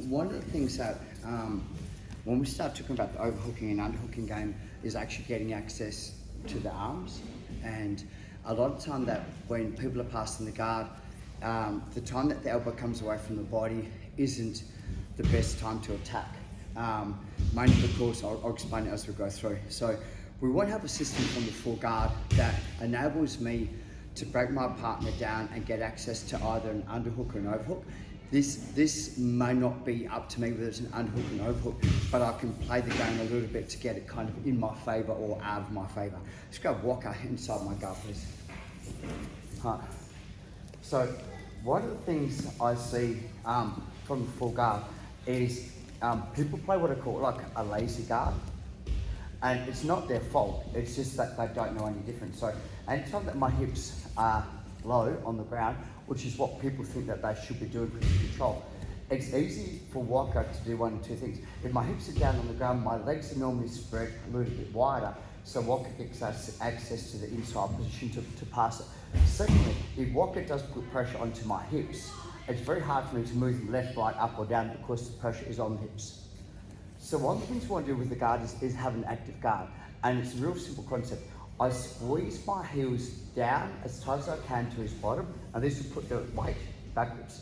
one of the things that when we start talking about the overhooking and underhooking game is actually getting access to the arms. And a lot of time that when people are passing the guard, the time that the elbow comes away from the body isn't the best time to attack. Mainly because I'll explain it as we go through. So we want to have a system from the full guard that enables me to break my partner down and get access to either an underhook or an overhook. This may not be up to me whether it's an underhook or an overhook, but I can play the game a little bit to get it kind of in my favour or out of my favour. Let's grab Walker inside my guard, please. Right. So one of the things I see from the full guard is people play what I call like a lazy guard. And it's not their fault, it's just that they don't know any different. So anytime that my hips are low on the ground, which is what people think that they should be doing for control, it's easy for Walker to do one of two things. If my hips are down on the ground, my legs are normally spread a little bit wider, so Walker gets access to the inside position to pass it. Secondly, if Walker does put pressure onto my hips, it's very hard for me to move them left, right, up or down because the pressure is on the hips. So one of the things we want to do with the guard is have an active guard, and it's a real simple concept. I squeeze my heels down as tight as I can to his bottom, and this will put the weight backwards.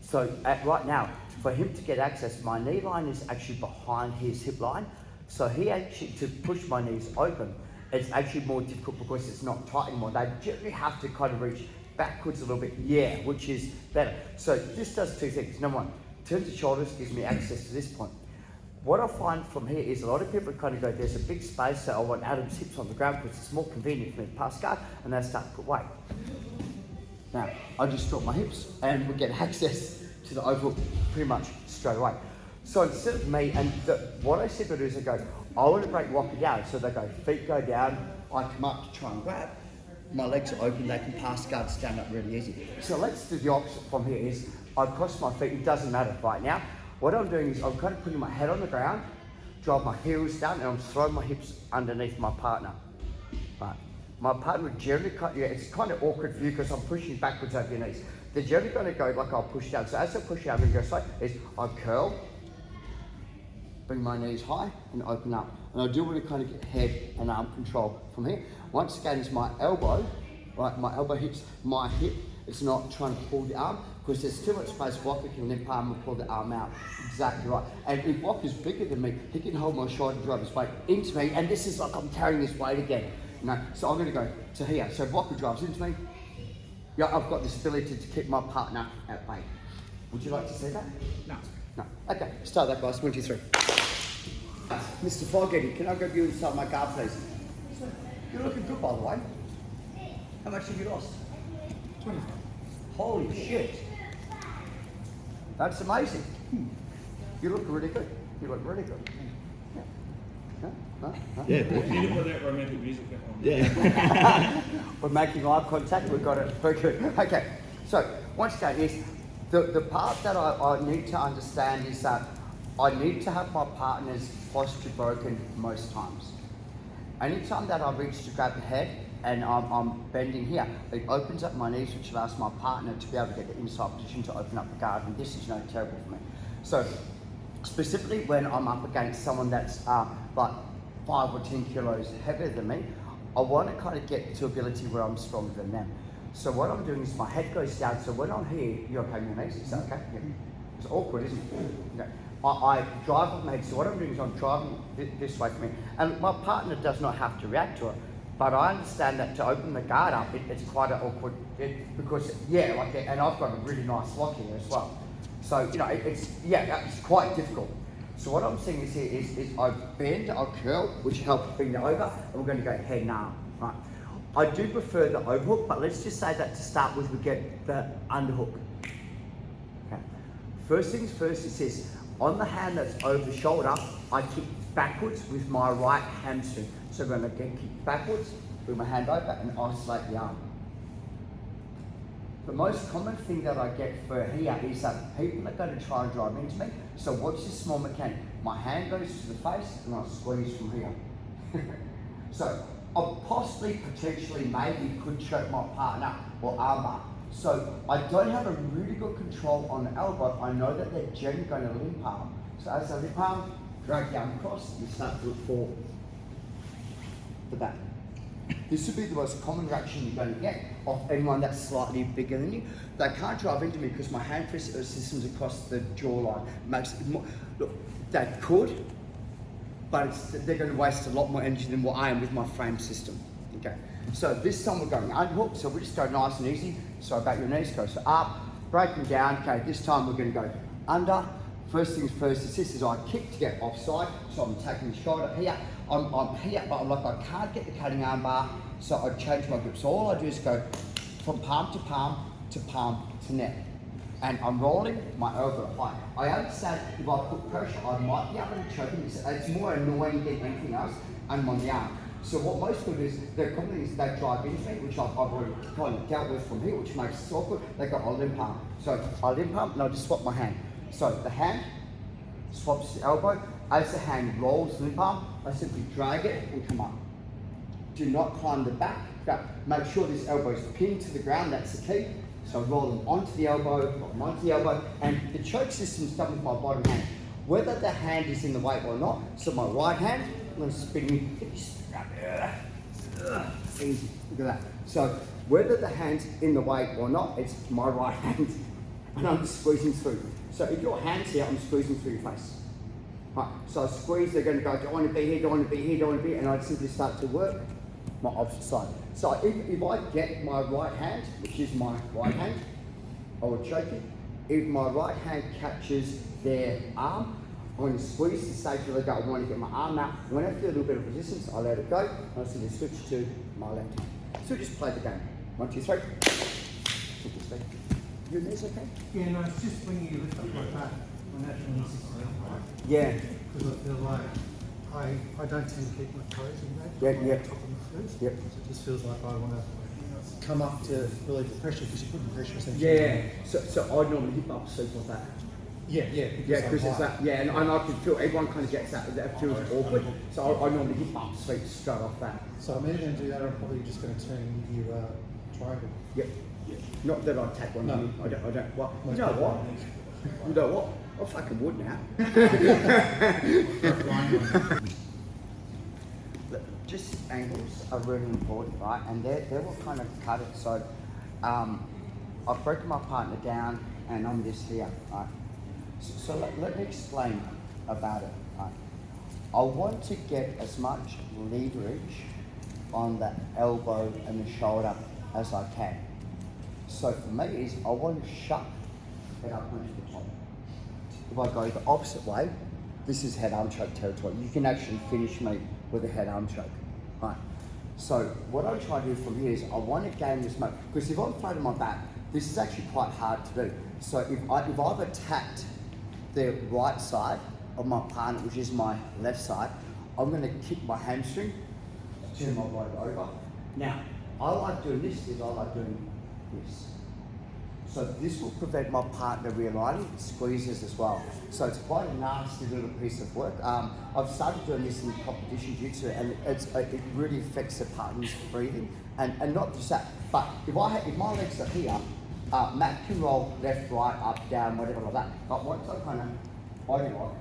So right now, for him to get access, my knee line is actually behind his hip line. So he actually, to push my knees open, it's actually more difficult because it's not tight anymore. They generally have to kind of reach backwards a little bit, which is better. So this does two things. Number one, turns the shoulders, gives me access to this point. What I find from here is a lot of people kind of go, there's a big space, so I want Adam's hips on the ground because it's more convenient for me to pass guard, and they start to put weight. Now, I just drop my hips and we get access to the overhook pretty much straight away. So instead of me, and what I said to do is I go, I want to break Walker down. So they go, feet go down, I come up to try and grab, my legs are open, they can pass guard, stand up really easy. So let's do the opposite from here is, I cross my feet, it doesn't matter right now. What I'm doing is I'm kind of putting my head on the ground, drive my heels down, and I'm throwing my hips underneath my partner. Right. My partner would generally it's kind of awkward for you because I'm pushing backwards over your knees. They're generally going to go like I'll push down. So as I push down, I'm going to go straight, is I curl, bring my knees high, and open up. And I do want to kind of get head and arm control from here. Once again, is my elbow, right? My elbow hits my hip. It's not trying to pull the arm, because there's too much space. Walker can limp arm and pull the arm out. Exactly right. And if Walker's bigger than me, he can hold my shoulder, drive his weight into me, and this is like I'm carrying this weight again. You know? So I'm going to go to here. So if Walker drives into me, I've got this ability to keep my partner at bay. Would you like to see that? No. No. Okay, start that, guys. 1, 2, 3. Mr. Fogarty, can I grab you inside my car, please? You're looking good, by the way. How much have you lost? 25. Holy shit. That's amazing. You look really good. You look really good. You need to put that romantic music on. Yeah. We're making eye contact. We've got it. Very good. Okay. So, once again, is the part that I need to understand is that I need to have my partner's posture broken most times. Anytime that I reach to grab the head and I'm bending here, it opens up my knees, which allows my partner to be able to get the inside position to open up the guard, and this is terrible for me. So specifically when I'm up against someone that's like 5 or 10 kilos heavier than me, I want to kind of get to ability where I'm stronger than them. So what I'm doing is my head goes down, so when I'm here, you're okay with your knees, is that okay? Yeah. It's awkward, isn't it? Okay. I drive with my head, so what I'm doing is I'm driving this way for me, and my partner does not have to react to it, but I understand that to open the guard up, it's quite an awkward, because, and I've got a really nice lock here as well. So, it's quite difficult. So what I'm saying is here is I bend, I curl, which helps bring it over, and we're going to go head and arm, right? I do prefer the overhook, but let's just say that to start with, we get the underhook. Okay. First things first, it says, on the hand that's over the shoulder, I kick backwards with my right hamstring. So I'm going to kick backwards, bring my hand over, and isolate the arm. The most common thing that I get for here is that people are going to try and drive into me. So watch this small mechanic. My hand goes to the face, and I squeeze from here. So I possibly, potentially, maybe could choke my partner or armbar. So I don't have a really good control on the elbow. I know that they're generally going to limp arm. So as I limp arm, drag the arm across, you start to look for the back. This would be the most common reaction you're going to get of anyone that's slightly bigger than you. They can't drive into me because my hand system's across the jawline. Makes it more, look, they could, but they're going to waste a lot more energy than what I am with my frame system. Okay, so this time we're going unhook, so we just go nice and easy. So about your knees, go so up, break them down. Okay, this time we're going to go under. First things first, this is I kick to get offside, so I'm taking the shoulder here. I'm here, but I'm like I can't get the cutting arm bar, so I change my grip. So all I do is go from palm to neck. And I'm rolling my elbow high. I understand if I put pressure, I might be able to choke him. It's more annoying than anything else, and I'm on the arm. So what most people do is, they're companies that drive into me, which I've already kind of dealt with from here, which makes it awkward. They go, I'll limp arm. So I limp arm and I just swap my hand. So the hand swaps the elbow. As the hand rolls limp arm, I simply drag it and come up. Do not climb the back. Make sure this elbow is pinned to the ground, that's the key. So I roll them onto the elbow, and the choke system is done with my bottom hand. Whether the hand is in the way or not, so my right hand, I'm going to spin you. Easy, look at that. So whether the hand's in the way or not, it's my right hand, and I'm just squeezing through. So if your hand's here, I'm squeezing through your face. Right, so I squeeze, they're going to go, do I want to be here, do I want to be here, do I want to be here, and I simply start to work my opposite side. So if I get my right hand, which is my right hand, I will choke it. If my right hand catches their arm, I'm going to squeeze to the stage where they go, I want to get my arm out. When I feel a little bit of resistance, I let it go, and I simply switch to my left hand. So just play the game. 1, 2, 3. Your knees okay? Yeah, no, it's just when you lift up like that, my natural knees is right? Yeah. Because I feel like I don't tend to keep my toes in that. Yeah. Top of my foot. Yep. So it just feels like I want to come up to relieve the pressure because you're putting pressure essentially. Yeah. So I normally hip up sleep like that. Yeah. Yeah, because it's that. Yeah, and I can feel everyone kind of gets that. That feels awkward. So I normally hip up sleep straight off that. So I'm either going to do that or I'm probably just going to turn and give you a triangle. Yep. Not that I take one. No. I don't. What? You Most know people what? don't. You know what? I fucking would now. Just angles are really important, right? And they're what kind of cut it. So I've broken my partner down and I'm just here, right? So let me explain about it, right? I want to get as much leverage on the elbow and the shoulder as I can. So for me is I want to shut head up onto the top. If I go the opposite way, this is head arm choke territory. You can actually finish me with a head arm choke. Right. So what I try to do from here is I want to gain this much, because if I'm flat on my back, this is actually quite hard to do. So if I've attacked the right side of my partner, which is my left side, I'm going to kick my hamstring, turn my body over. Now, I like doing this, I like doing this. So this will prevent my partner realigning, squeezes as well. So it's quite a nasty little piece of work. I've started doing this in competition jiu-jitsu, and it really affects the partner's breathing. And not just that, but if my legs are here, Matt can roll left, right, up, down, whatever like that. But once I kind of body lock,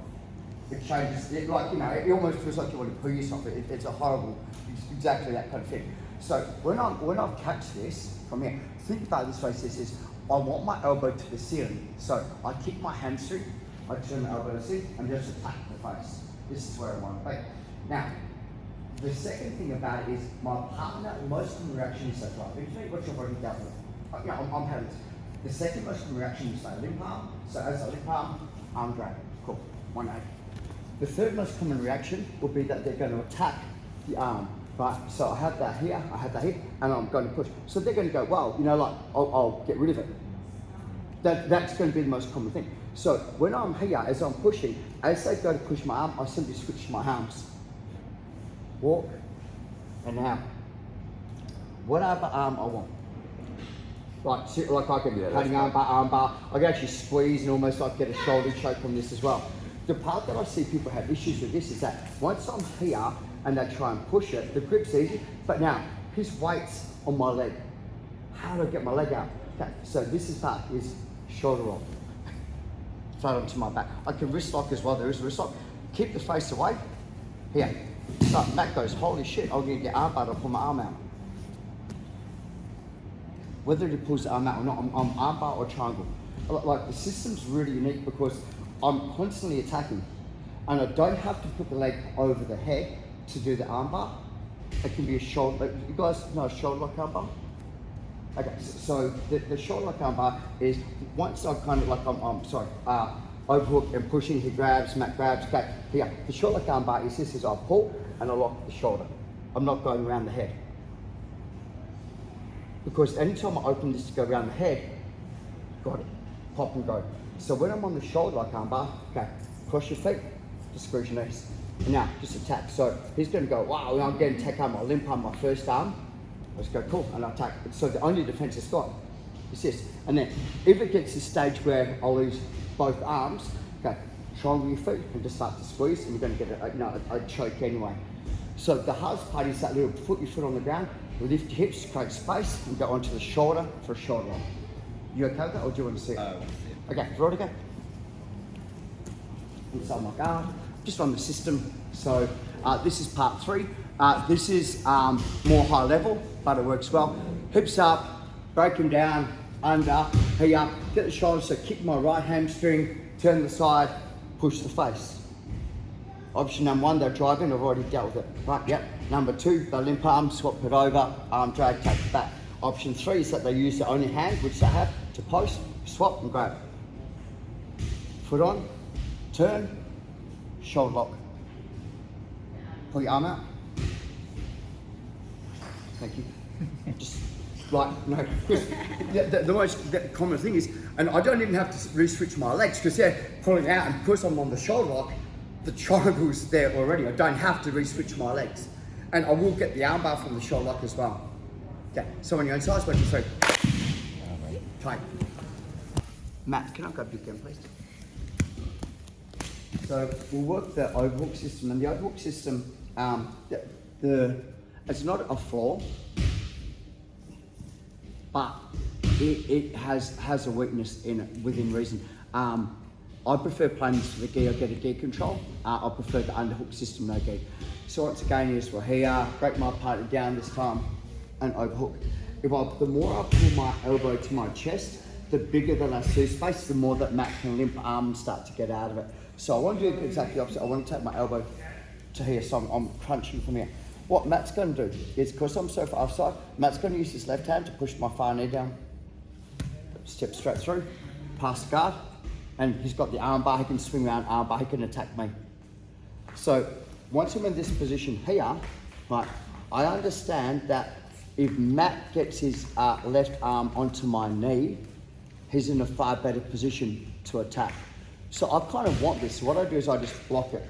it changes. It almost feels like you want to pull yourself. It's a horrible, it's exactly that kind of thing. So when I've catched this from here, think about it this way. This is, I want my elbow to the ceiling. So I kick my hamstring, I turn my elbow to the ceiling, and just attack the face. This is where I want to be. Now, the second thing about it is my partner, most common reaction is like, right, what's your body dealt with? I'm having this. The second most common reaction is say limp arm. So as I limp arm drag. Cool. 1-8. The third most common reaction would be that they're going to attack the arm. Right, so I have that here, and I'm going to push. So they're going to go, well, I'll get rid of it. That's going to be the most common thing. So when I'm here, as I'm pushing, as they go to push my arm, I simply switch my arms. Walk, and now. Whatever arm I want. Like I can cutting arm bar, I can actually squeeze and almost like get a shoulder choke from this as well. The part that I see people have issues with this is that once I'm here and they try and push it, the grip's easy, but now his weight's on my leg. How do I get my leg out? Okay, so this is part is shoulder roll. Flat onto my back. I can wrist lock as well. There is a wrist lock. Keep the face away. Here. So back goes. Holy shit! I'll get the arm out. I'll pull my arm out. Whether he pulls the arm out or not, I'm arm bar or triangle. Like the system's really unique because I'm constantly attacking, and I don't have to put the leg over the head to do the arm bar. It can be a shoulder. You guys know a shoulder lock arm bar? Okay, so the shoulder lock arm bar is once I kind of like overhook and pushing, he grabs, Matt grabs. Okay, here the shoulder lock arm bar is this: is I pull and I lock the shoulder. I'm not going around the head because anytime I open this to go around the head, got it, pop and go. So when I'm on the shoulder lock arm bar, okay, cross your feet, just squeeze your knees. And now just attack. So he's going to go, wow, I'm getting attack arm, my limp arm, my first arm. Let's go, cool, and I attack. So the only defense it's got is this. And then if it gets to the stage where I lose both arms, okay, triangle your feet and just start to squeeze, and you're going to get a choke anyway. So the hardest part is that little put your foot on the ground, lift your hips, create space, and go onto the shoulder for a shoulder roll. You okay with that, or do you want to see it? Okay, Veronica. Inside my guard, just on the system. So this is part 3. This is more high level, but it works well. Hips up, break them down, under, here, get the shoulders, so kick my right hamstring, turn the side, push the face. Option number 1, they're driving, I've already dealt with it. Right, yep. Number 2, the limp arm, swap it over, arm drag, take it back. Option 3 is that they use their only hand, which they have, to post, swap and grab. Foot on, turn, shoulder lock. Pull your arm out. Thank you. Just like, no, because the most common thing is, and I don't even have to re-switch my legs because they're pulling out, and because I'm on the shoulder lock, the triangle's there already. I don't have to re-switch my legs. And I will get the arm bar from the shoulder lock as well. Okay, so on your own size, 1, 2, 3. Tight. Matt, can I grab your gun, please? So we'll work the overhook system, and the overhook system, it's not a flaw, but it has a weakness in it within reason. I prefer playing this with a gi. I get a gi control. I prefer the underhook system, no gi. So once again is we're here, break my partner down this time, and overhook. The more I pull my elbow to my chest, the bigger the lasso space, the more that Matt can limp arm and start to get out of it. So I want to do exactly the opposite. I want to take my elbow to here, so I'm crunching from here. What Matt's going to do is, because I'm so far offside, Matt's going to use his left hand to push my far knee down. Step straight through, past the guard, and he's got the arm bar, he can swing around arm bar, he can attack me. So once I'm in this position here, right, I understand that if Matt gets his left arm onto my knee, he's in a far better position to attack. So I kind of want this. So what I do is I just block it.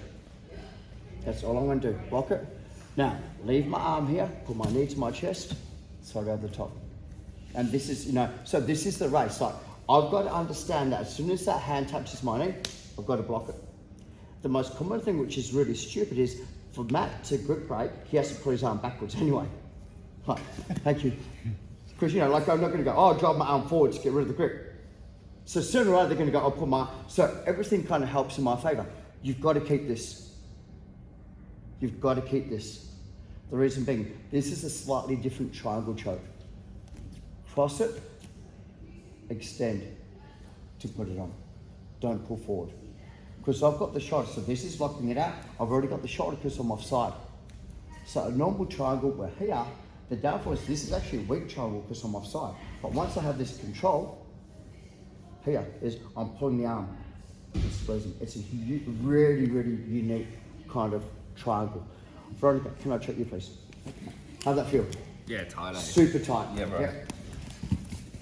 That's all I'm going to do, block it. Now, leave my arm here, put my knee to my chest, so I go to the top. And this is, so this is the race. Like, I've got to understand that as soon as that hand touches my knee, I've got to block it. The most common thing, which is really stupid, is for Matt to grip break, he has to put his arm backwards anyway. Like, thank you. Because, like I'm not going to go, I'll drive my arm forward to get rid of the grip. So sooner or later they're going to go, I'll put my, so everything kind of helps in my favor. You've got to keep this. You've got to keep this. The reason being, this is a slightly different triangle choke. Cross it, extend to put it on. Don't pull forward. Because I've got the shoulder, so this is locking it out. I've already got the shoulder because I'm offside. So a normal triangle, we're here. The downfall is this is actually a weak triangle because I'm offside. But once I have this control, here is I'm pulling the arm and squeezing. It's a really, really unique kind of triangle. Veronica, can I check you please? How'd that feel? Yeah, tight. Super tight. Yeah, bro. Yep.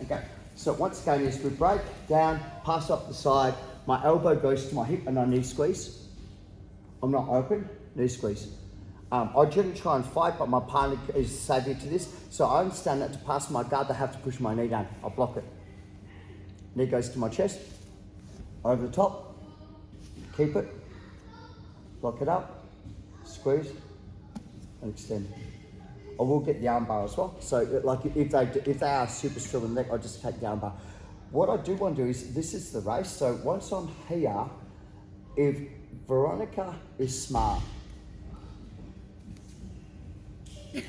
Okay, so once again is we break down, pass up the side, my elbow goes to my hip and I knee squeeze. I'm not open, knee squeeze. I generally try and fight, but my partner is savvy to this, so I understand that to pass my guard, they have to push my knee down. I'll block it. Knee goes to my chest, over the top, keep it, block it up, squeeze, and extend. I will get the armbar as well. So like if they are super strong in the neck, I just take the armbar. What I do want to do is, this is the race. So once I'm here, if Veronica is smart, the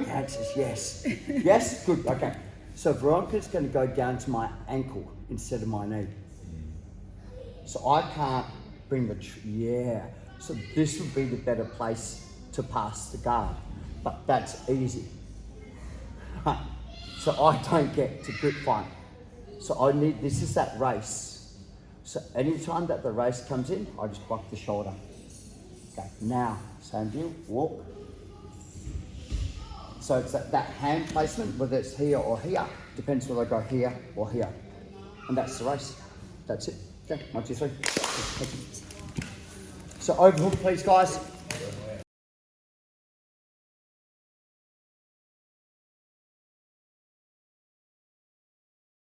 answer is yes. Yes, good. Okay. So Veronica's going to go down to my ankle instead of my knee. So I can't bring the yeah. So this would be the better place to pass the guard, but that's easy. So I don't get to grip fight. So I need, this is that race. So anytime that the race comes in, I just block the shoulder. Okay, now, same deal, walk. So it's that hand placement, whether it's here or here, depends whether I go here or here. And that's the race. That's it. Okay, 1, 2, 3. So overhook please guys.